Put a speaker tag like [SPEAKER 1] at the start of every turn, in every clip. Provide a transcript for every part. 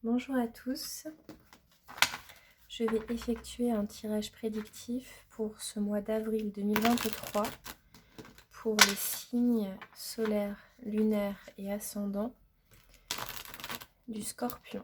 [SPEAKER 1] Bonjour à tous, je vais effectuer un tirage prédictif pour ce mois d'avril 2023 pour les signes solaires, lunaires et ascendants du Scorpion.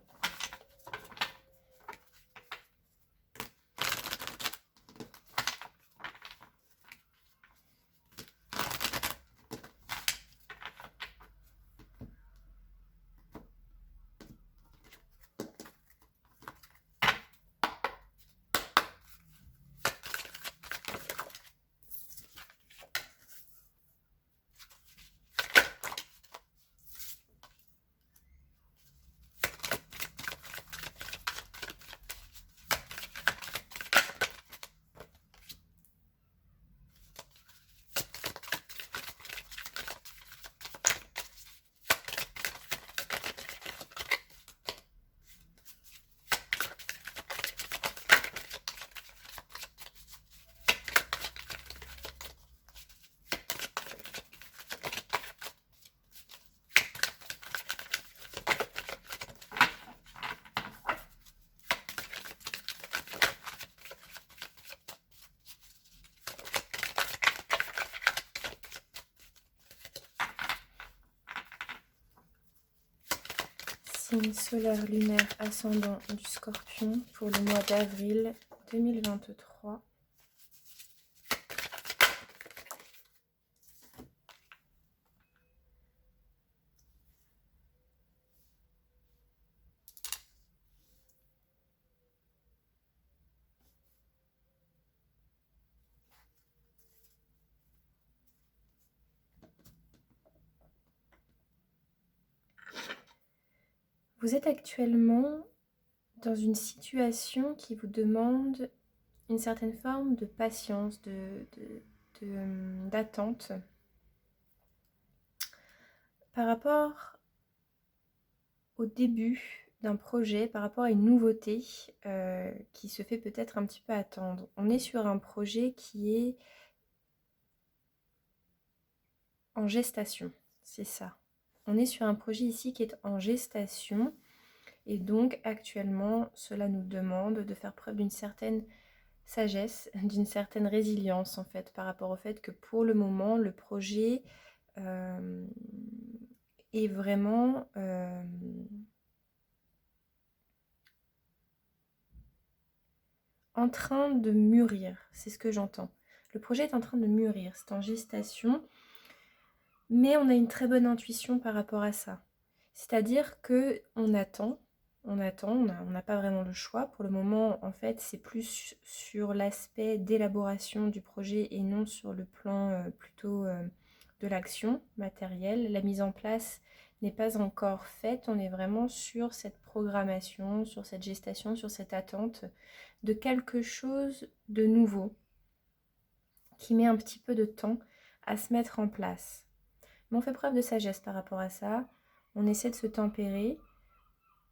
[SPEAKER 1] Signe solaire, lunaire, ascendant du Scorpion pour le mois d'avril 2023. Vous êtes actuellement dans une situation qui vous demande une certaine forme de patience, d'attente par rapport au début d'un projet, par rapport à une nouveauté qui se fait peut-être un petit peu attendre. On est sur un projet qui est en gestation, c'est ça. On est sur un projet ici qui est en gestation et donc actuellement cela nous demande de faire preuve d'une certaine sagesse, d'une certaine résilience en fait par rapport au fait que pour le moment le projet est vraiment en train de mûrir, c'est ce que j'entends. Le projet est en train de mûrir, c'est en gestation, mais on a une très bonne intuition par rapport à ça. C'est-à-dire que on attend, on n'a pas vraiment le choix. Pour le moment, en fait, c'est plus sur l'aspect d'élaboration du projet et non sur le plan plutôt de l'action matérielle. La mise en place n'est pas encore faite, on est vraiment sur cette programmation, sur cette gestation, sur cette attente de quelque chose de nouveau qui met un petit peu de temps à se mettre en place. Mais on fait preuve de sagesse par rapport à ça, on essaie de se tempérer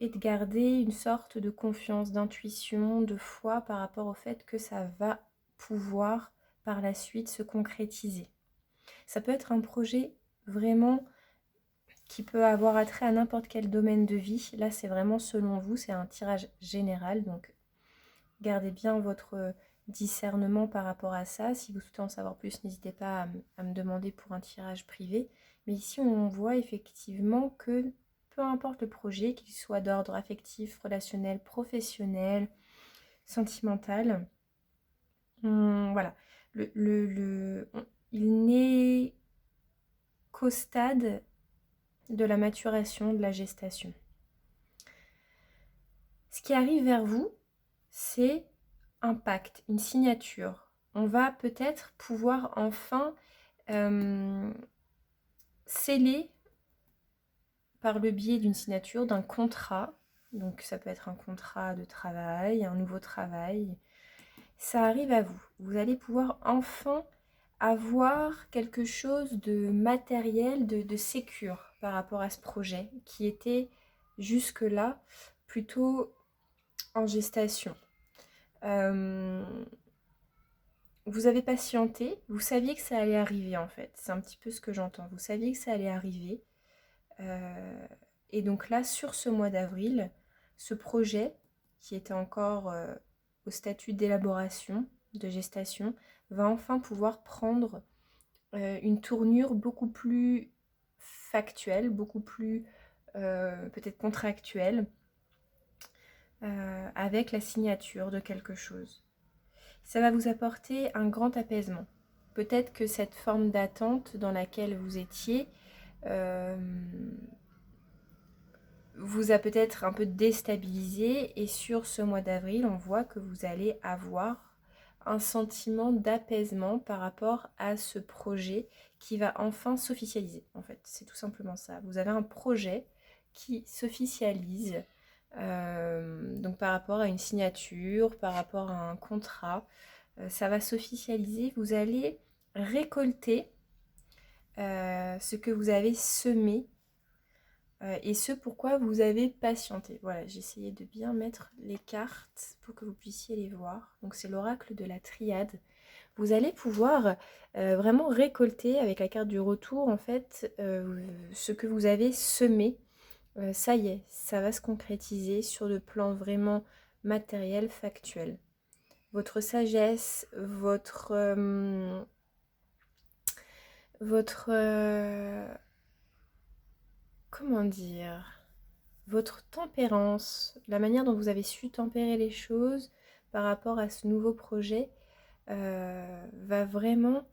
[SPEAKER 1] et de garder une sorte de confiance, d'intuition, de foi par rapport au fait que ça va pouvoir par la suite se concrétiser. Ça peut être un projet vraiment qui peut avoir attrait à n'importe quel domaine de vie. Là, c'est vraiment selon vous, c'est un tirage général, donc gardez bien votre discernement par rapport à ça. Si vous souhaitez en savoir plus, n'hésitez pas à me demander pour un tirage privé. Mais ici, on voit effectivement que peu importe le projet, qu'il soit d'ordre affectif, relationnel, professionnel, sentimental, voilà, il n'est qu'au stade de la maturation, de la gestation. Ce qui arrive vers vous, c'est un pacte, une signature. On va peut-être pouvoir enfin sceller par le biais d'une signature, d'un contrat. Donc ça peut être un contrat de travail, un nouveau travail. Ça arrive à vous. Vous allez pouvoir enfin avoir quelque chose de matériel, de sécure par rapport à ce projet qui était jusque-là plutôt en gestation. Vous avez patienté, vous saviez que ça allait arriver en fait, c'est un petit peu ce que j'entends, vous saviez que ça allait arriver, et donc là sur ce mois d'avril, ce projet, qui était encore au statut d'élaboration, de gestation, va enfin pouvoir prendre une tournure beaucoup plus factuelle, beaucoup plus peut-être contractuelle, avec la signature de quelque chose. Ça va vous apporter un grand apaisement. Peut-être que cette forme d'attente dans laquelle vous étiez vous a peut-être un peu déstabilisé, et sur ce mois d'avril, on voit que vous allez avoir un sentiment d'apaisement par rapport à ce projet qui va enfin s'officialiser. En fait, c'est tout simplement ça. Vous avez un projet qui s'officialise, donc par rapport à une signature, par rapport à un contrat, ça va s'officialiser. Vous allez récolter ce que vous avez semé et ce pourquoi vous avez patienté. Voilà, j'ai essayé de bien mettre les cartes pour que vous puissiez les voir. Donc c'est l'oracle de la triade. Vous allez pouvoir vraiment récolter avec la carte du retour en fait ce que vous avez semé. Ça y est, ça va se concrétiser sur le plan vraiment matériel, factuel. Votre sagesse, votre comment dire, votre tempérance, la manière dont vous avez su tempérer les choses par rapport à ce nouveau projet va vraiment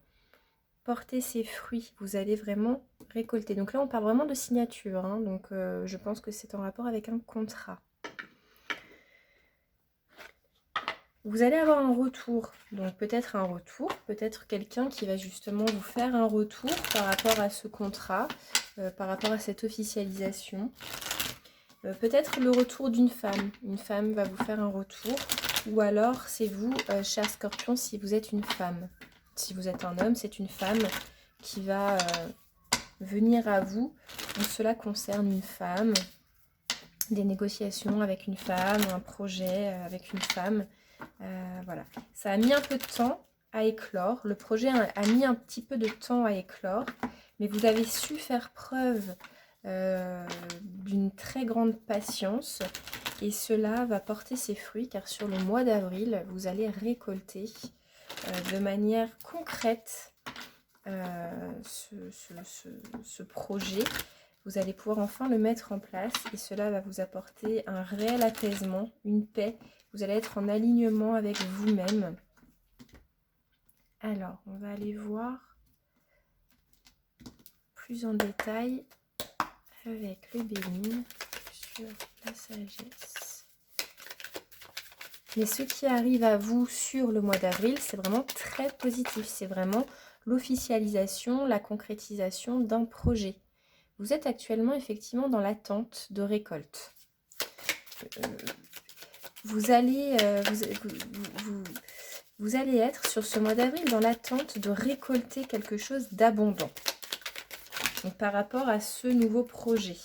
[SPEAKER 1] porter ses fruits. Vous allez vraiment récolter. Donc là, on parle vraiment de signature, hein, donc je pense que c'est en rapport avec un contrat. Vous allez avoir un retour, donc peut-être quelqu'un qui va justement vous faire un retour par rapport à ce contrat, par rapport à cette officialisation. Peut-être le retour d'une femme. Une femme va vous faire un retour. Ou alors c'est vous, cher Scorpion, si vous êtes une femme. Si vous êtes un homme, c'est une femme qui va venir à vous. Donc cela concerne une femme, des négociations avec une femme, un projet avec une femme. Voilà. Ça a mis un peu de temps à éclore. Le projet a mis un petit peu de temps à éclore. Mais vous avez su faire preuve d'une très grande patience, et cela va porter ses fruits car sur le mois d'avril vous allez récolter de manière concrète ce projet. Vous allez pouvoir enfin le mettre en place et cela va vous apporter un réel apaisement, une paix. Vous allez être en alignement avec vous-même. Alors on va aller voir plus en détail avec le Béline sur la sagesse. Mais ce qui arrive à vous sur le mois d'avril, c'est vraiment très positif. C'est vraiment l'officialisation, la concrétisation d'un projet. Vous êtes actuellement effectivement dans l'attente de récolte. Vous allez être sur ce mois d'avril dans l'attente de récolter quelque chose d'abondant. Donc, par rapport à ce nouveau projet.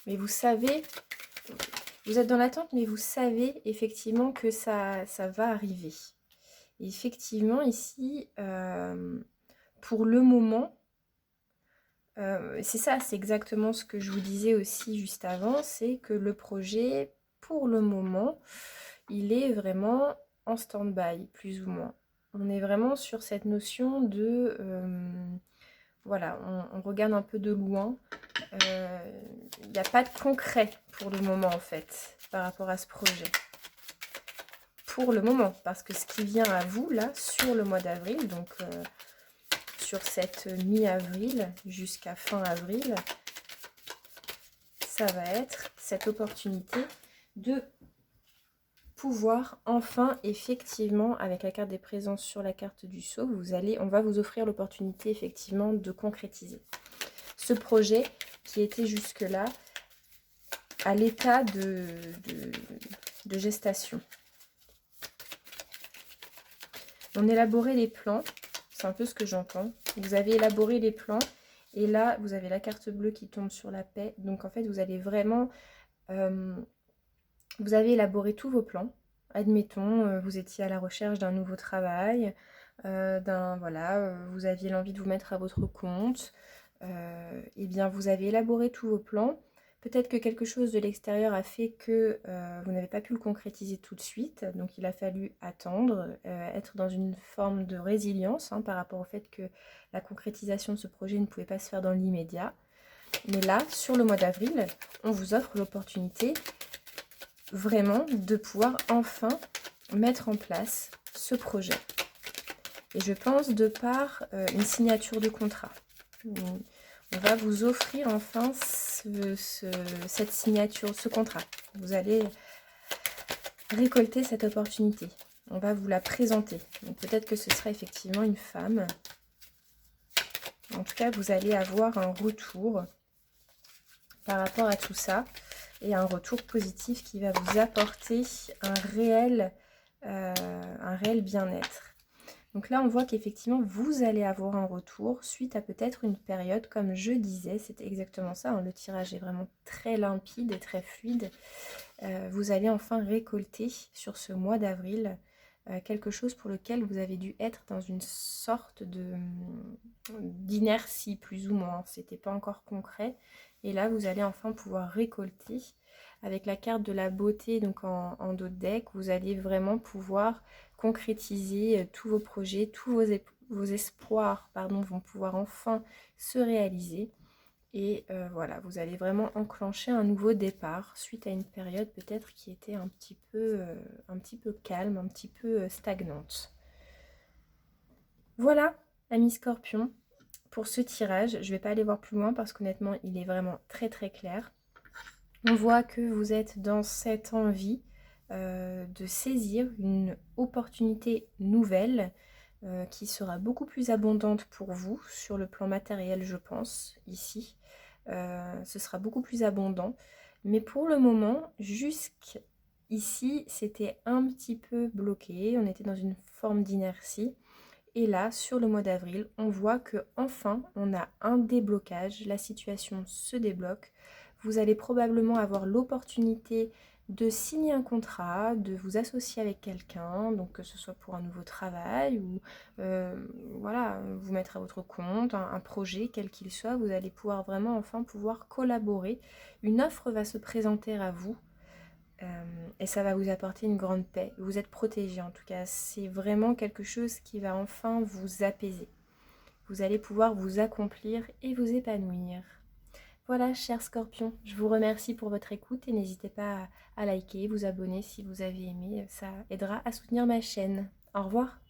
[SPEAKER 1] Mais vous savez, vous êtes dans l'attente, mais vous savez effectivement que ça va arriver. Et effectivement, ici, pour le moment, c'est ça, c'est exactement ce que je vous disais aussi juste avant, c'est que le projet, pour le moment, il est vraiment en stand-by, plus ou moins. On est vraiment sur cette notion de... voilà, on regarde un peu de loin. Il n'y a pas de concret pour le moment, en fait, par rapport à ce projet. Pour le moment, parce que ce qui vient à vous, là, sur le mois d'avril, donc sur cette mi-avril jusqu'à fin avril, ça va être cette opportunité de pouvoir enfin, effectivement, avec la carte des présences sur la carte du sceau, on va vous offrir l'opportunité, effectivement, de concrétiser ce projet qui était jusque-là à l'état de gestation. On élaborait les plans, c'est un peu ce que j'entends. Vous avez élaboré les plans et là, vous avez la carte bleue qui tombe sur la paix. Donc, en fait, vous allez vraiment... vous avez élaboré tous vos plans. Admettons, vous étiez à la recherche d'un nouveau travail. vous aviez l'envie de vous mettre à votre compte, et bien vous avez élaboré tous vos plans. Peut-être que quelque chose de l'extérieur a fait que vous n'avez pas pu le concrétiser tout de suite, donc il a fallu attendre, être dans une forme de résilience par rapport au fait que la concrétisation de ce projet ne pouvait pas se faire dans l'immédiat. Mais là, sur le mois d'avril, on vous offre l'opportunité vraiment de pouvoir enfin mettre en place ce projet. Et je pense de par une signature de contrat. On va vous offrir enfin cette signature, ce contrat. Vous allez récolter cette opportunité. On va vous la présenter. Donc peut-être que ce sera effectivement une femme. En tout cas, vous allez avoir un retour par rapport à tout ça. Et un retour positif qui va vous apporter un réel bien-être. Donc là, on voit qu'effectivement, vous allez avoir un retour suite à peut-être une période, comme je disais, c'est exactement ça, le tirage est vraiment très limpide et très fluide. Vous allez enfin récolter sur ce mois d'avril quelque chose pour lequel vous avez dû être dans une sorte d'inertie, plus ou moins. C'était pas encore concret. Et là, vous allez enfin pouvoir récolter. Avec la carte de la beauté, donc en dos de deck, vous allez vraiment pouvoir concrétiser tous vos projets, tous vos espoirs vont pouvoir enfin se réaliser. Et voilà, vous allez vraiment enclencher un nouveau départ suite à une période peut-être qui était un petit peu calme, un petit peu stagnante. Voilà, amis Scorpion, pour ce tirage. Je ne vais pas aller voir plus loin parce qu'honnêtement, il est vraiment très très clair. On voit que vous êtes dans cette envie de saisir une opportunité nouvelle qui sera beaucoup plus abondante pour vous sur le plan matériel, je pense, ici. Ce sera beaucoup plus abondant. Mais pour le moment, jusqu'ici, c'était un petit peu bloqué. On était dans une forme d'inertie. Et là, sur le mois d'avril, on voit que enfin, on a un déblocage. La situation se débloque. Vous allez probablement avoir l'opportunité de signer un contrat, de vous associer avec quelqu'un, donc que ce soit pour un nouveau travail ou voilà, vous mettre à votre compte, un projet quel qu'il soit, vous allez pouvoir vraiment enfin pouvoir collaborer. Une offre va se présenter à vous et ça va vous apporter une grande paix. Vous êtes protégé en tout cas, c'est vraiment quelque chose qui va enfin vous apaiser. Vous allez pouvoir vous accomplir et vous épanouir. Voilà, chers scorpions, je vous remercie pour votre écoute et n'hésitez pas à liker, vous abonner si vous avez aimé, ça aidera à soutenir ma chaîne. Au revoir.